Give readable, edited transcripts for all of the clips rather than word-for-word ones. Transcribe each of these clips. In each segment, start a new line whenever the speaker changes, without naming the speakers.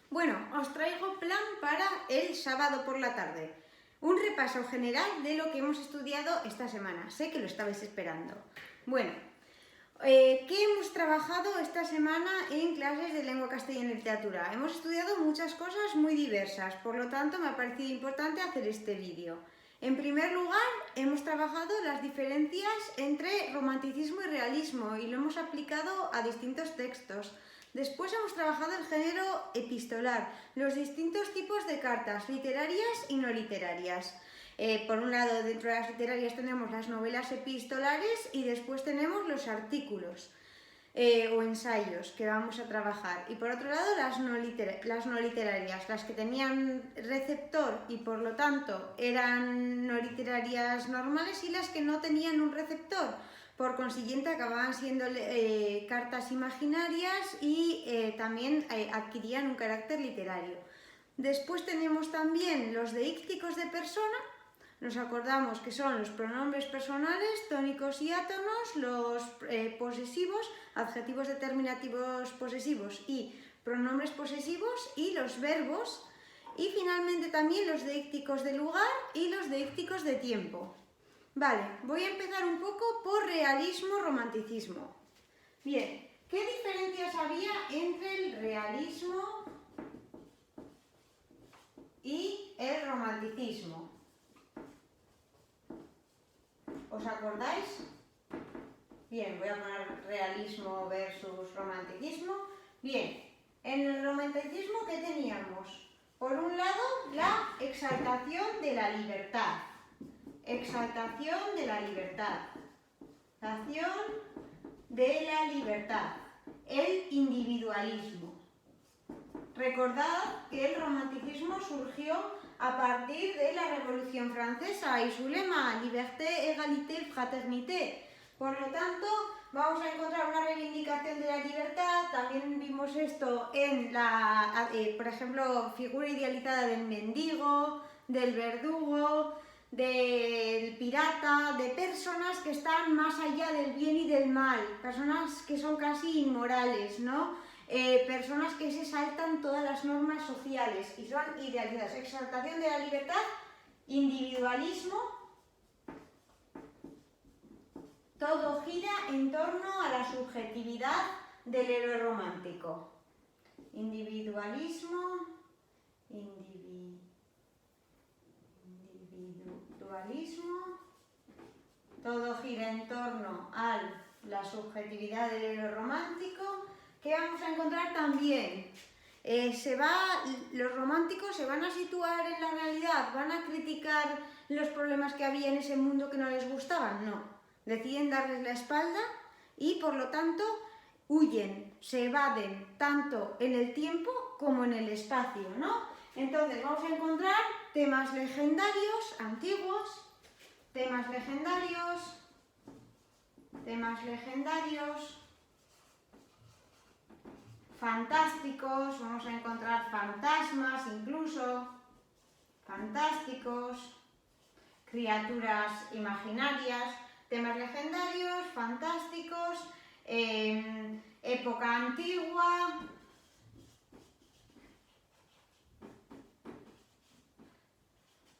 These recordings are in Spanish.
Bueno, os traigo plan para el sábado por la tarde. Un repaso general de lo que hemos estudiado esta semana. Sé que lo estabais esperando. Bueno, ¿qué hemos trabajado esta semana en clases de lengua castellana y literatura? Hemos estudiado muchas cosas muy diversas, por lo tanto me ha parecido importante hacer este vídeo. En primer lugar, hemos trabajado las diferencias entre romanticismo y realismo y lo hemos aplicado a distintos textos. Después hemos trabajado el género epistolar, los distintos tipos de cartas, literarias y no literarias. Por un lado, dentro de las literarias tenemos las novelas epistolares y después tenemos los artículos o ensayos que vamos a trabajar. Y por otro lado, las no literarias, las que tenían receptor y por lo tanto eran no literarias normales y las que no tenían un receptor. Por consiguiente, acababan siendo cartas imaginarias y también adquirían un carácter literario. Después tenemos también los deícticos de persona. Nos acordamos que son los pronombres personales, tónicos y átonos, los posesivos, adjetivos determinativos posesivos y pronombres posesivos y los verbos. Y finalmente también los deícticos de lugar y los deícticos de tiempo. Vale, voy a empezar un poco por realismo-romanticismo. Bien, ¿qué diferencias había entre el realismo y el romanticismo? ¿Os acordáis? Bien, voy a poner realismo versus romanticismo. Bien, en el romanticismo, ¿qué teníamos? Por un lado, la exaltación de la libertad. Exaltación de la libertad. Exaltación de la libertad. El individualismo. Recordad que el romanticismo surgió a partir de la Revolución Francesa y su lema, liberté, égalité, fraternité. Por lo tanto, vamos a encontrar una reivindicación de la libertad. También vimos esto en la, por ejemplo, figura idealizada del mendigo, del verdugo, del pirata, de personas que están más allá del bien y del mal, personas que son casi inmorales, ¿no? Personas que se saltan todas las normas sociales y son idealizadas. Exaltación de la libertad, individualismo, todo gira en torno a la subjetividad del héroe romántico. Individualismo, todo gira en torno a la subjetividad del héroe romántico. ¿Qué vamos a encontrar también? Los románticos se van a situar en la realidad, van a criticar los problemas que había en ese mundo que no les gustaban, no. Deciden darles la espalda y por lo tanto huyen, se evaden tanto en el tiempo como en el espacio, ¿no? Entonces vamos a encontrar temas legendarios, antiguos, temas legendarios, fantásticos, vamos a encontrar fantasmas incluso, fantásticos, criaturas imaginarias, temas legendarios, fantásticos, época antigua,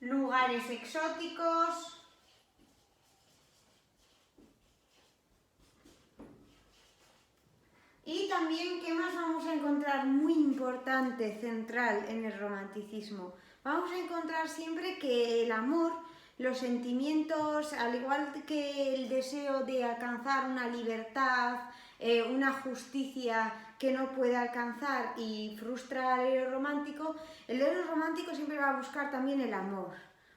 lugares exóticos, y también, ¿qué más vamos a encontrar muy importante, central en el romanticismo? Vamos a encontrar siempre que el amor, los sentimientos, al igual que el deseo de alcanzar una libertad, una justicia que no puede alcanzar y frustra al héroe romántico, el héroe romántico siempre va a buscar también el amor.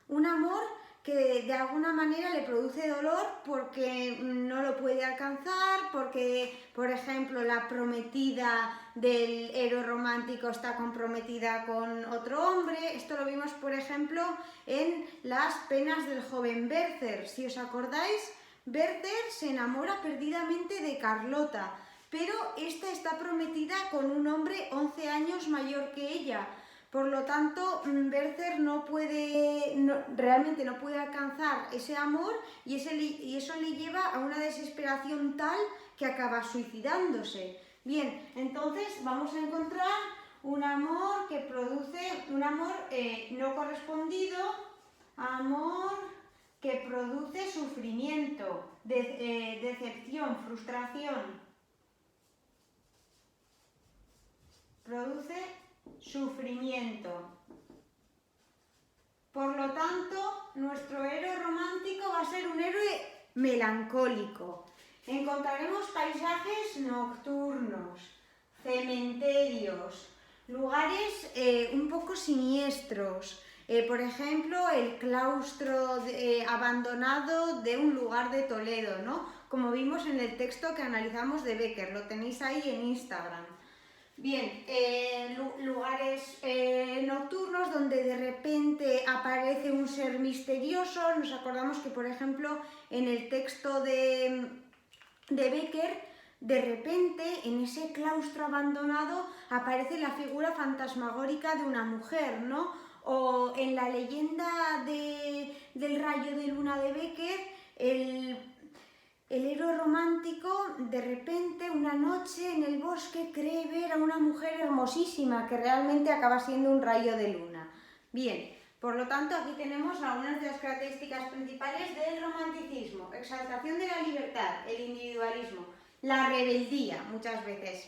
Un amor que de alguna manera le produce dolor porque no lo puede alcanzar, porque, por ejemplo, la prometida del héroe romántico está comprometida con otro hombre. Esto lo vimos, por ejemplo, en Las penas del joven Werther. Si os acordáis, Werther se enamora perdidamente de Carlota, pero esta está prometida con un hombre 11 años mayor que ella. Por lo tanto, Werther realmente no puede alcanzar ese amor y eso le lleva a una desesperación tal que acaba suicidándose. Bien, entonces vamos a encontrar un amor amor no correspondido, amor que produce sufrimiento, decepción, frustración. Produce sufrimiento. Por lo tanto, nuestro héroe romántico va a ser un héroe melancólico. Encontraremos paisajes nocturnos, cementerios, lugares un poco siniestros. Por ejemplo, el claustro abandonado de un lugar de Toledo, ¿no? Como vimos en el texto que analizamos de Becker, lo tenéis ahí en Instagram. Bien, lugares nocturnos donde de repente aparece un ser misterioso. Nos acordamos que, por ejemplo, en el texto de Becker, de repente en ese claustro abandonado aparece la figura fantasmagórica de una mujer, ¿no? O en la leyenda del rayo de luna de Becker, el héroe romántico de repente una noche en el bosque cree ver a una mujer hermosísima que realmente acaba siendo un rayo de luna. Bien, por lo tanto aquí tenemos algunas de las características principales del romanticismo: exaltación de la libertad, el individualismo, la rebeldía muchas veces.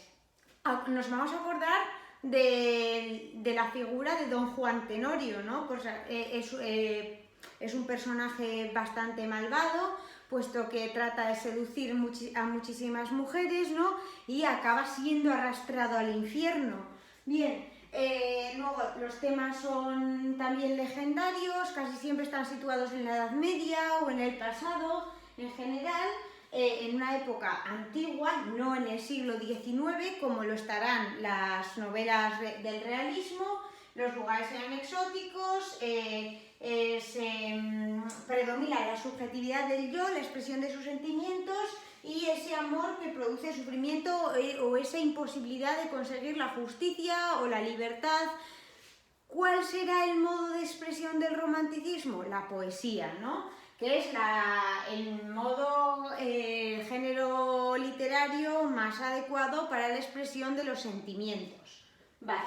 Nos vamos a acordar de la figura de Don Juan Tenorio, ¿no? Pues, es un personaje bastante malvado, puesto que trata de seducir a muchísimas mujeres, ¿no? Y acaba siendo arrastrado al infierno. Bien, luego los temas son también legendarios, casi siempre están situados en la Edad Media o en el pasado en general, en una época antigua, no en el siglo XIX, como lo estarán las novelas del realismo. Los lugares eran exóticos, predomina la subjetividad del yo, la expresión de sus sentimientos y ese amor que produce sufrimiento o esa imposibilidad de conseguir la justicia o la libertad. ¿Cuál será el modo de expresión del romanticismo? La poesía, ¿no? Que es el modo, género literario más adecuado para la expresión de los sentimientos. Vale.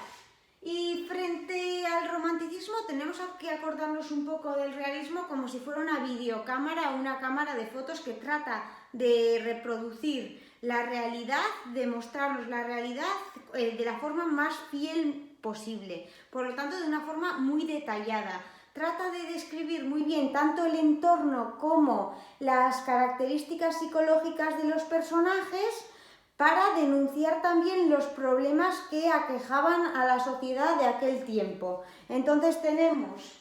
Y frente al romanticismo tenemos que acordarnos un poco del realismo como si fuera una videocámara o una cámara de fotos que trata de reproducir la realidad, de mostrarnos la realidad de la forma más fiel posible, por lo tanto de una forma muy detallada. Trata de describir muy bien tanto el entorno como las características psicológicas de los personajes para denunciar también los problemas que aquejaban a la sociedad de aquel tiempo. Entonces tenemos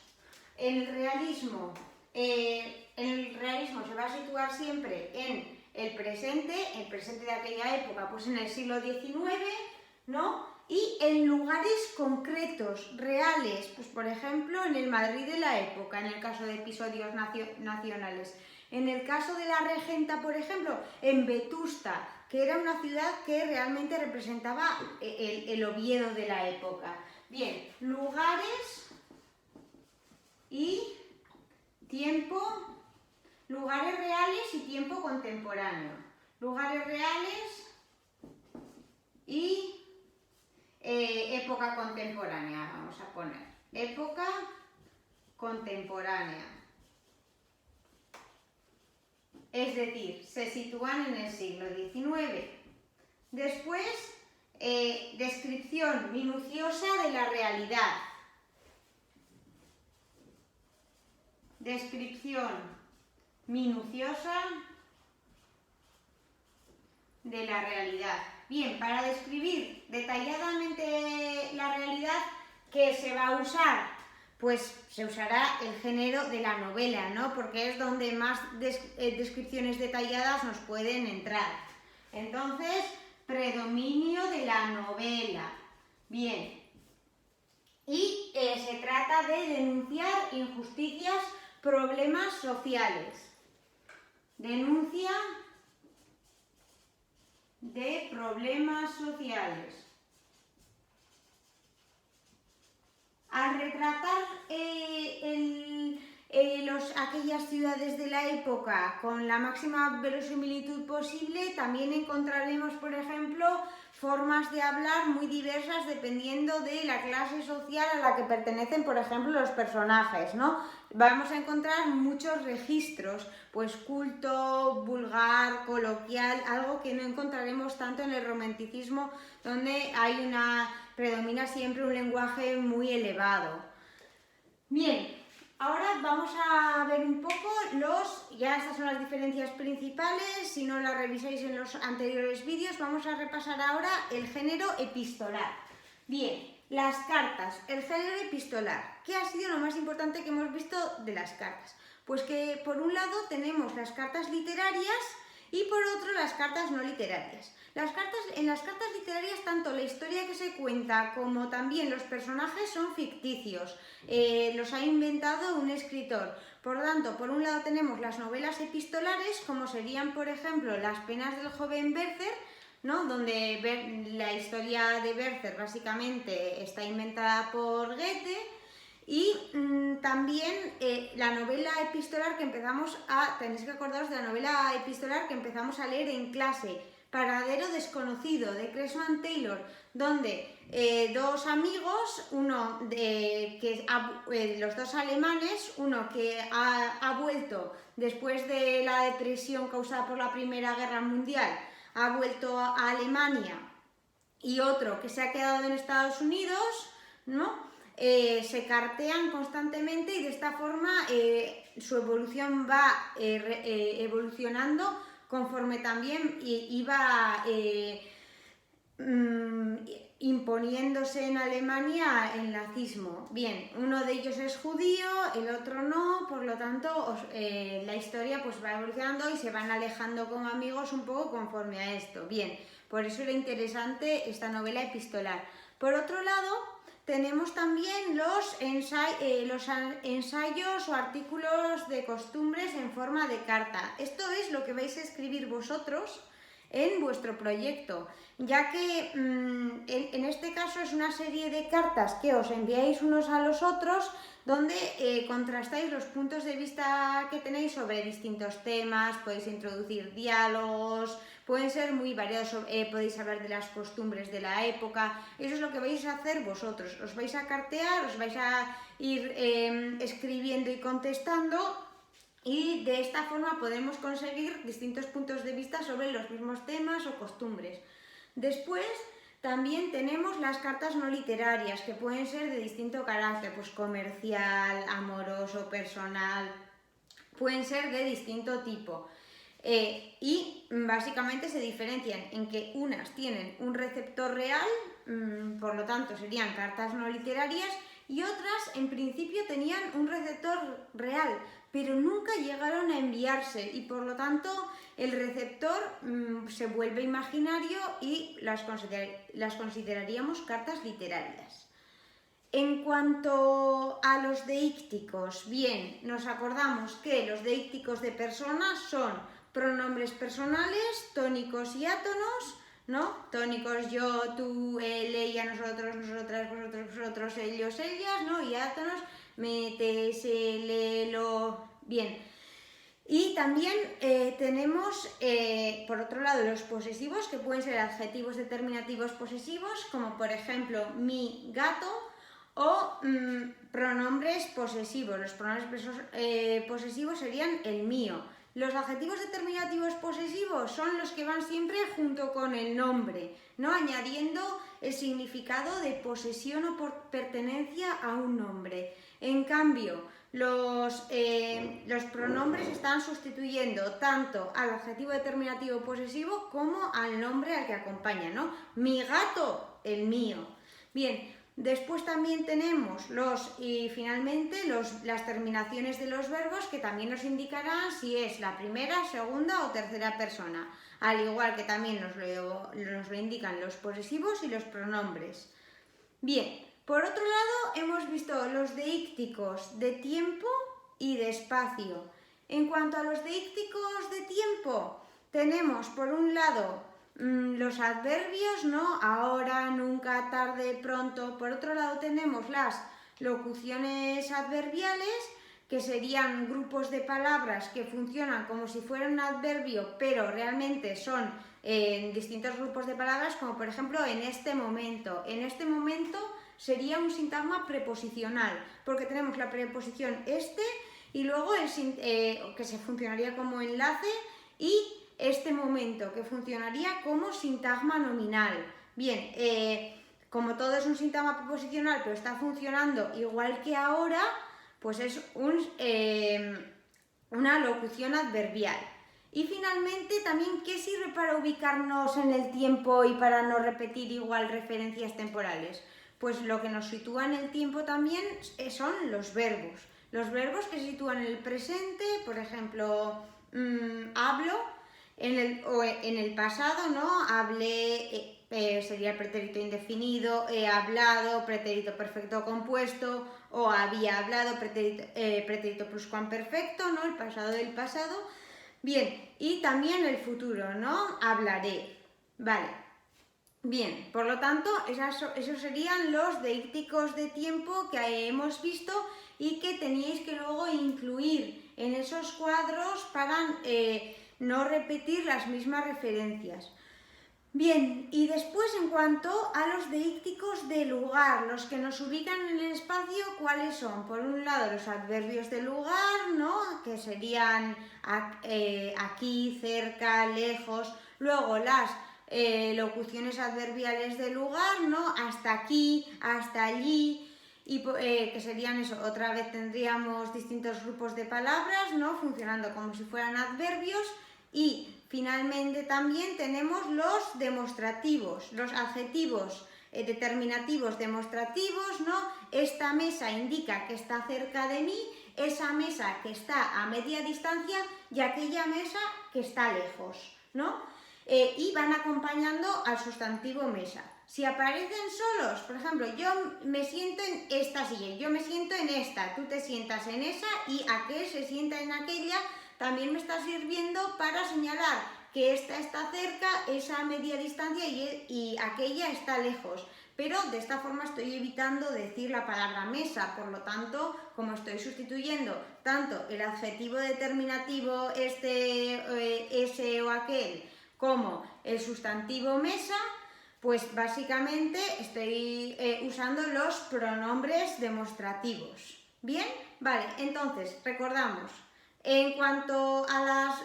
el realismo se va a situar siempre en el presente de aquella época, pues en el siglo XIX, ¿no? Y en lugares concretos, reales, pues por ejemplo en el Madrid de la época, en el caso de episodios nacionales. En el caso de la regenta, por ejemplo, en Vetusta, que era una ciudad que realmente representaba el Oviedo de la época. Bien, lugares y tiempo, lugares reales y tiempo contemporáneo. Lugares reales y época contemporánea, vamos a poner. Época contemporánea. Es decir, se sitúan en el siglo XIX. Después, descripción minuciosa de la realidad. Descripción minuciosa de la realidad. Bien, para describir detalladamente la realidad, ¿qué se va a usar? Pues se usará el género de la novela, ¿no? Porque es donde más descripciones detalladas nos pueden entrar. Entonces, predominio de la novela. Bien. Y se trata de denunciar injusticias, problemas sociales. Denuncia de problemas sociales. Al retratar aquellas ciudades de la época con la máxima verosimilitud posible, también encontraremos, por ejemplo, formas de hablar muy diversas dependiendo de la clase social a la que pertenecen, por ejemplo, los personajes, ¿no? Vamos a encontrar muchos registros, pues culto, vulgar, coloquial, algo que no encontraremos tanto en el romanticismo, donde predomina siempre un lenguaje muy elevado. Bien, ahora vamos a ver un poco ya estas son las diferencias principales, si no las revisáis en los anteriores vídeos, vamos a repasar ahora el género epistolar. Bien, las cartas, el género epistolar. ¿Qué ha sido lo más importante que hemos visto de las cartas? Pues que por un lado tenemos las cartas literarias y por otro las cartas no literarias. En las cartas literarias tanto la historia que se cuenta como también los personajes son ficticios, los ha inventado un escritor. Por lo tanto, por un lado tenemos las novelas epistolares, como serían por ejemplo Las penas del joven Werther, ¿no? Donde la historia de Werther básicamente está inventada por Goethe. Y también la novela epistolar tenéis que acordaros de la novela epistolar que empezamos a leer en clase, Paradero desconocido, de Cressman Taylor, donde dos amigos, los dos alemanes, uno que ha vuelto después de la depresión causada por la Primera Guerra Mundial, ha vuelto a Alemania, y otro que se ha quedado en Estados Unidos, ¿no? Se cartean constantemente y de esta forma su evolución va evolucionando conforme también iba imponiéndose en Alemania el nazismo. Bien, uno de ellos es judío, el otro no, por lo tanto la historia pues va evolucionando y se van alejando como amigos un poco conforme a esto. Bien, por eso era interesante esta novela epistolar. Por otro lado, tenemos también los ensayos o artículos de costumbres en forma de carta. Esto es lo que vais a escribir vosotros en vuestro proyecto, ya que en este caso es una serie de cartas que os enviáis unos a los otros, donde contrastáis los puntos de vista que tenéis sobre distintos temas, podéis introducir diálogos, pueden ser muy variados, podéis hablar de las costumbres de la época. Eso es lo que vais a hacer vosotros, os vais a cartear, os vais a ir escribiendo y contestando, y de esta forma podemos conseguir distintos puntos de vista sobre los mismos temas o costumbres. Después también tenemos las cartas no literarias, que pueden ser de distinto carácter, pues comercial, amoroso, personal, pueden ser de distinto tipo. Y básicamente se diferencian en que unas tienen un receptor real, por lo tanto serían cartas no literarias, y otras en principio tenían un receptor real, pero nunca llegaron a enviarse y por lo tanto el receptor se vuelve imaginario y las consideraríamos cartas literarias. En cuanto a los deícticos, bien, nos acordamos que los deícticos de personas son pronombres personales, tónicos y átonos, ¿no? Tónicos yo, tú, él, ella, nosotros, nosotras, vosotros, vosotros, ellos, ellas, ¿no? Y átonos, me, te, se, le, lo... Bien. Y también tenemos, por otro lado, los posesivos, que pueden ser adjetivos determinativos posesivos, como por ejemplo mi gato, o pronombres posesivos. Los pronombres posesivos serían el mío. Los adjetivos determinativos posesivos son los que van siempre junto con el nombre, ¿no? Añadiendo el significado de posesión o pertenencia a un nombre. En cambio, los pronombres están sustituyendo tanto al adjetivo determinativo posesivo como al nombre al que acompaña, ¿no? Mi gato, el mío. Bien. Después también tenemos finalmente las terminaciones de los verbos, que también nos indicarán si es la primera, segunda o tercera persona, al igual que también nos lo indican los posesivos y los pronombres. Bien, por otro lado hemos visto los deícticos de tiempo y de espacio. En cuanto a los deícticos de tiempo, tenemos por un lado los adverbios, ¿no? Ahora, nunca, tarde, pronto. Por otro lado tenemos las locuciones adverbiales, que serían grupos de palabras que funcionan como si fueran un adverbio, pero realmente son en distintos grupos de palabras, como por ejemplo en este momento. En este momento sería un sintagma preposicional, porque tenemos la preposición este y luego que se funcionaría como enlace, y este momento, que funcionaría como sintagma nominal. Bien, como todo es un sintagma preposicional, pero está funcionando igual que ahora, pues es una locución adverbial. Y finalmente, también, ¿qué sirve para ubicarnos en el tiempo y para no repetir igual referencias temporales? Pues lo que nos sitúa en el tiempo también son los verbos. Los verbos que se sitúan en el presente, por ejemplo, hablo, o en el pasado, ¿no? Hablé, sería el pretérito indefinido, he hablado, pretérito perfecto compuesto, o había hablado, pretérito pluscuamperfecto, ¿no? El pasado del pasado. Bien, y también el futuro, ¿no? Hablaré. Vale. Bien, por lo tanto, esos serían los deícticos de tiempo que hemos visto y que teníais que luego incluir en esos cuadros para no repetir las mismas referencias. Bien, y después, en cuanto a los deícticos de lugar, los que nos ubican en el espacio, ¿cuáles son? Por un lado, los adverbios de lugar, ¿no? Que serían aquí, cerca, lejos. Luego, las locuciones adverbiales de lugar, ¿no? Hasta aquí, hasta allí, y que serían eso. Otra vez tendríamos distintos grupos de palabras, ¿no? Funcionando como si fueran adverbios. Y finalmente también tenemos los demostrativos, los adjetivos determinativos demostrativos, ¿no? Esta mesa indica que está cerca de mí, esa mesa que está a media distancia y aquella mesa que está lejos, ¿no? Y van acompañando al sustantivo mesa. Si aparecen solos, por ejemplo, yo me siento en esta silla, yo me siento en esta, tú te sientas en esa y aquel se sienta en aquella, también me está sirviendo para señalar que esta está cerca, esa a media distancia y aquella está lejos. Pero de esta forma estoy evitando decir la palabra mesa, por lo tanto, como estoy sustituyendo tanto el adjetivo determinativo, ese o aquel, como el sustantivo mesa, pues básicamente estoy usando los pronombres demostrativos. ¿Bien? Vale, entonces, recordamos. En cuanto a las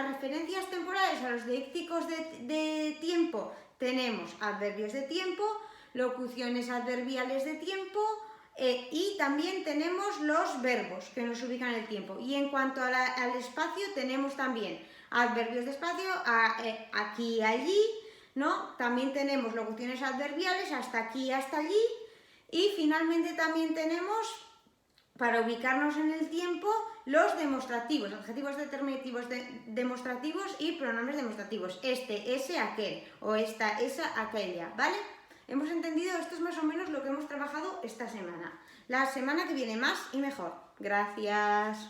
referencias temporales, a los deícticos de tiempo, tenemos adverbios de tiempo, locuciones adverbiales de tiempo y también tenemos los verbos que nos ubican en el tiempo. Y en cuanto al espacio, tenemos también adverbios de espacio, aquí, allí, ¿no? También tenemos locuciones adverbiales, hasta aquí, hasta allí. Y finalmente también tenemos, para ubicarnos en el tiempo, los demostrativos, adjetivos determinativos demostrativos y pronombres demostrativos. Este, ese, aquel, o esta, esa, aquella, ¿vale? ¿Hemos entendido? Esto es más o menos lo que hemos trabajado esta semana. La semana que viene más y mejor. Gracias.